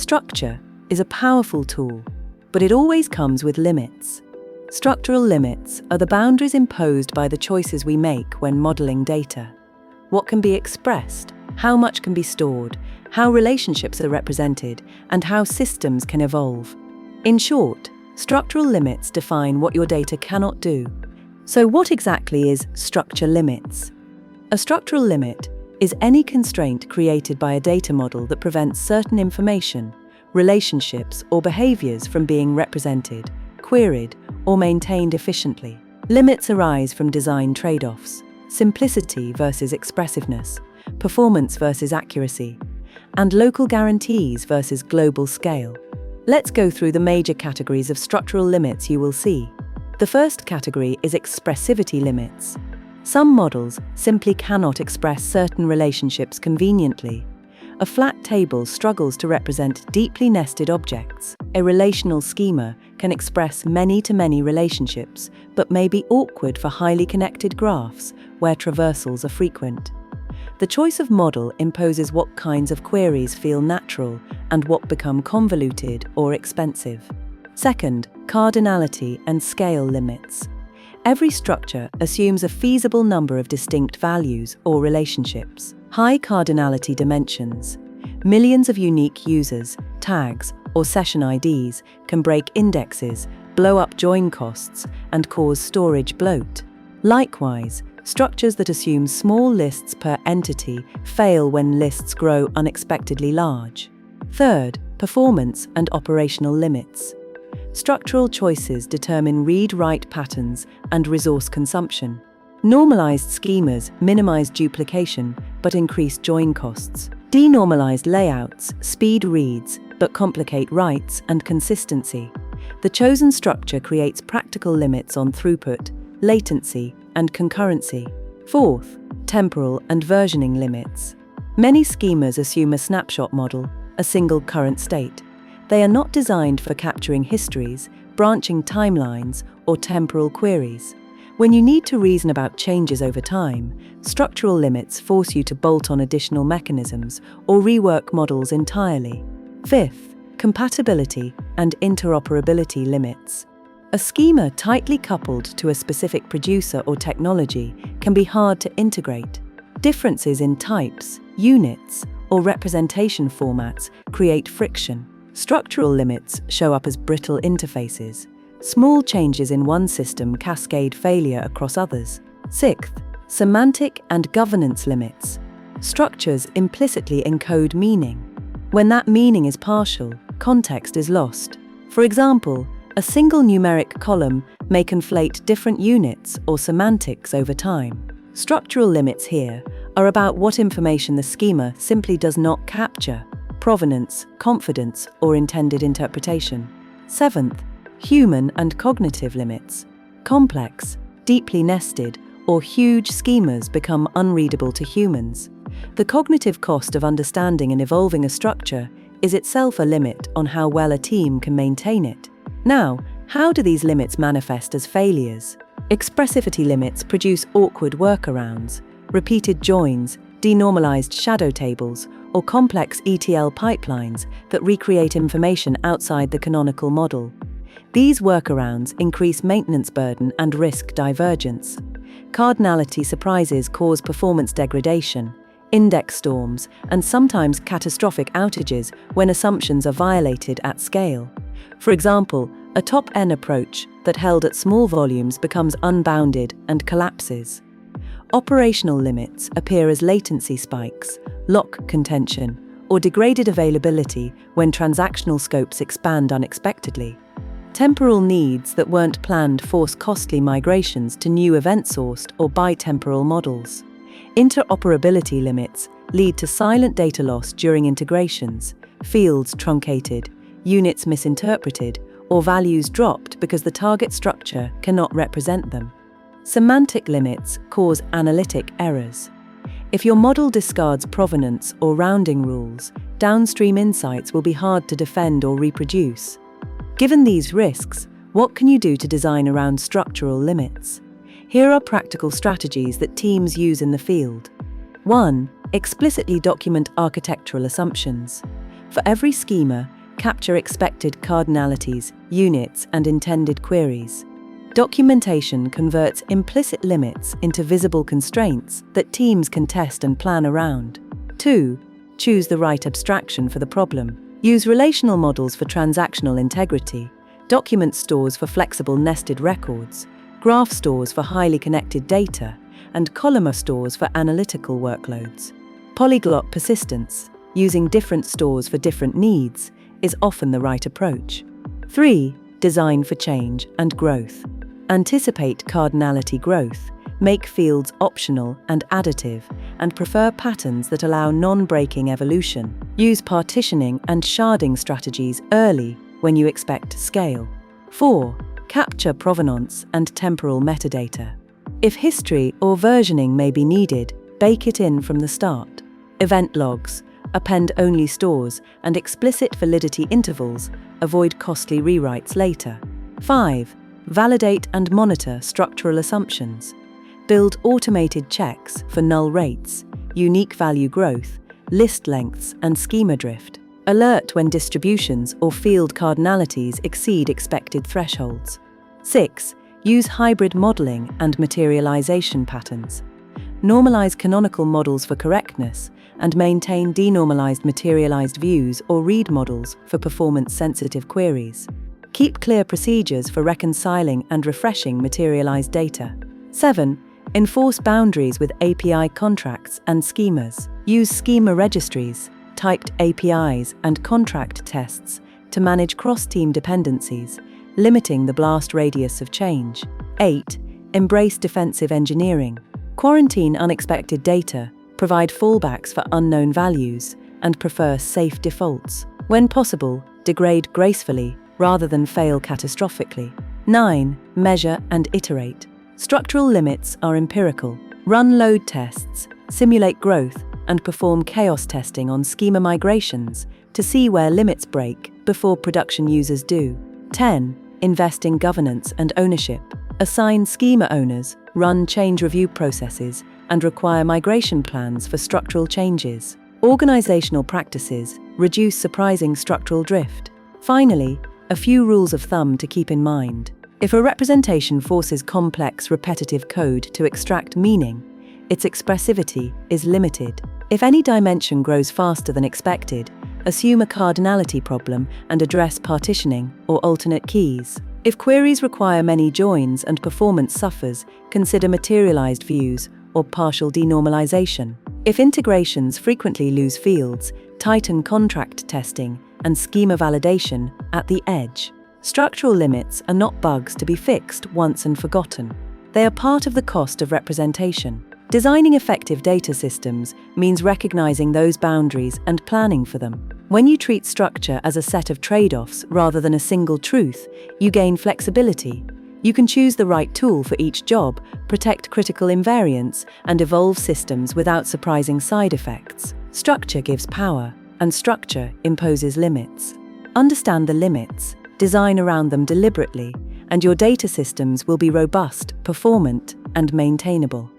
Structure is a powerful tool, but it always comes with limits. Structural limits are the boundaries imposed by the choices we make when modeling data. What can be expressed, how much can be stored, how relationships are represented, and how systems can evolve. In short, structural limits define what your data cannot do. So what exactly is structure limits? A structural limit is any constraint created by a data model that prevents certain information, relationships, or behaviors from being represented, queried, or maintained efficiently. Limits arise from design trade-offs, simplicity versus expressiveness, performance versus accuracy, and local guarantees versus global scale. Let's go through the major categories of structural limits you will see. The first category is expressivity limits. Some models simply cannot express certain relationships conveniently. A flat table struggles to represent deeply nested objects. A relational schema can express many-to-many relationships, but may be awkward for highly connected graphs where traversals are frequent. The choice of model imposes what kinds of queries feel natural and what become convoluted or expensive. Second, cardinality and scale limits. Every structure assumes a feasible number of distinct values or relationships. High cardinality dimensions, millions of unique users, tags, or session IDs can break indexes, blow up join costs, and cause storage bloat. Likewise, structures that assume small lists per entity fail when lists grow unexpectedly large. Third, performance and operational limits. Structural choices determine read-write patterns and resource consumption. Normalized schemas minimize duplication but increase join costs. Denormalized layouts speed reads but complicate writes and consistency. The chosen structure creates practical limits on throughput, latency, and concurrency. Fourth, temporal and versioning limits. Many schemas assume a snapshot model, a single current state. They are not designed for capturing histories, branching timelines, or temporal queries. When you need to reason about changes over time, structural limits force you to bolt on additional mechanisms or rework models entirely. Fifth, compatibility and interoperability limits. A schema tightly coupled to a specific producer or technology can be hard to integrate. Differences in types, units, or representation formats create friction. Structural limits show up as brittle interfaces. Small changes in one system cascade failure across others. Sixth, semantic and governance limits. Structures implicitly encode meaning. When that meaning is partial, context is lost. For example, a single numeric column may conflate different units or semantics over time. Structural limits here are about what information the schema simply does not capture: provenance, confidence, or intended interpretation. Seventh, human and cognitive limits. Complex, deeply nested, or huge schemas become unreadable to humans. The cognitive cost of understanding and evolving a structure is itself a limit on how well a team can maintain it. Now, how do these limits manifest as failures? Expressivity limits produce awkward workarounds, repeated joins, denormalized shadow tables, or complex ETL pipelines that recreate information outside the canonical model. These workarounds increase maintenance burden and risk divergence. Cardinality surprises cause performance degradation, index storms, and sometimes catastrophic outages when assumptions are violated at scale. For example, a top-N approach that held at small volumes becomes unbounded and collapses. Operational limits appear as latency spikes, lock contention, or degraded availability when transactional scopes expand unexpectedly. Temporal needs that weren't planned force costly migrations to new event-sourced or bitemporal models. Interoperability limits lead to silent data loss during integrations, fields truncated, units misinterpreted, or values dropped because the target structure cannot represent them. Semantic limits cause analytic errors. If your model discards provenance or rounding rules, downstream insights will be hard to defend or reproduce. Given these risks, what can you do to design around structural limits? Here are practical strategies that teams use in the field. 1. Explicitly document architectural assumptions. For every schema, capture expected cardinalities, units, and intended queries. Documentation converts implicit limits into visible constraints that teams can test and plan around. 2. Choose the right abstraction for the problem. Use relational models for transactional integrity, document stores for flexible nested records, graph stores for highly connected data, and columnar stores for analytical workloads. Polyglot persistence, using different stores for different needs, is often the right approach. 3. Design for change and growth. Anticipate cardinality growth, make fields optional and additive, and prefer patterns that allow non-breaking evolution. Use partitioning and sharding strategies early when you expect scale. 4. Capture provenance and temporal metadata. If history or versioning may be needed, bake it in from the start. Event logs, append-only stores, and explicit validity intervals avoid costly rewrites later. 5. Validate and monitor structural assumptions. Build automated checks for null rates, unique value growth, list lengths, and schema drift. Alert when distributions or field cardinalities exceed expected thresholds. 6. Use hybrid modeling and materialization patterns. Normalize canonical models for correctness and maintain denormalized materialized views or read models for performance-sensitive queries. Keep clear procedures for reconciling and refreshing materialized data. 7. Enforce boundaries with API contracts and schemas. Use schema registries, typed APIs, and contract tests to manage cross-team dependencies, limiting the blast radius of change. 8. Embrace defensive engineering. Quarantine unexpected data, provide fallbacks for unknown values, and prefer safe defaults. When possible, degrade gracefully rather than fail catastrophically. 9. Measure and iterate. Structural limits are empirical. Run load tests, simulate growth, and perform chaos testing on schema migrations to see where limits break before production users do. 10. Invest in governance and ownership. Assign schema owners, run change review processes, and require migration plans for structural changes. Organizational practices reduce surprising structural drift. Finally, a few rules of thumb to keep in mind. If a representation forces complex, repetitive code to extract meaning, its expressivity is limited. If any dimension grows faster than expected, assume a cardinality problem and address partitioning or alternate keys. If queries require many joins and performance suffers, consider materialized views or partial denormalization. If integrations frequently lose fields, tighten contract testing and schema validation at the edge. Structural limits are not bugs to be fixed once and forgotten. They are part of the cost of representation. Designing effective data systems means recognizing those boundaries and planning for them. When you treat structure as a set of trade-offs rather than a single truth, you gain flexibility. You can choose the right tool for each job, protect critical invariants, and evolve systems without surprising side effects. Structure gives power, and structure imposes limits. Understand the limits, design around them deliberately, and your data systems will be robust, performant, and maintainable.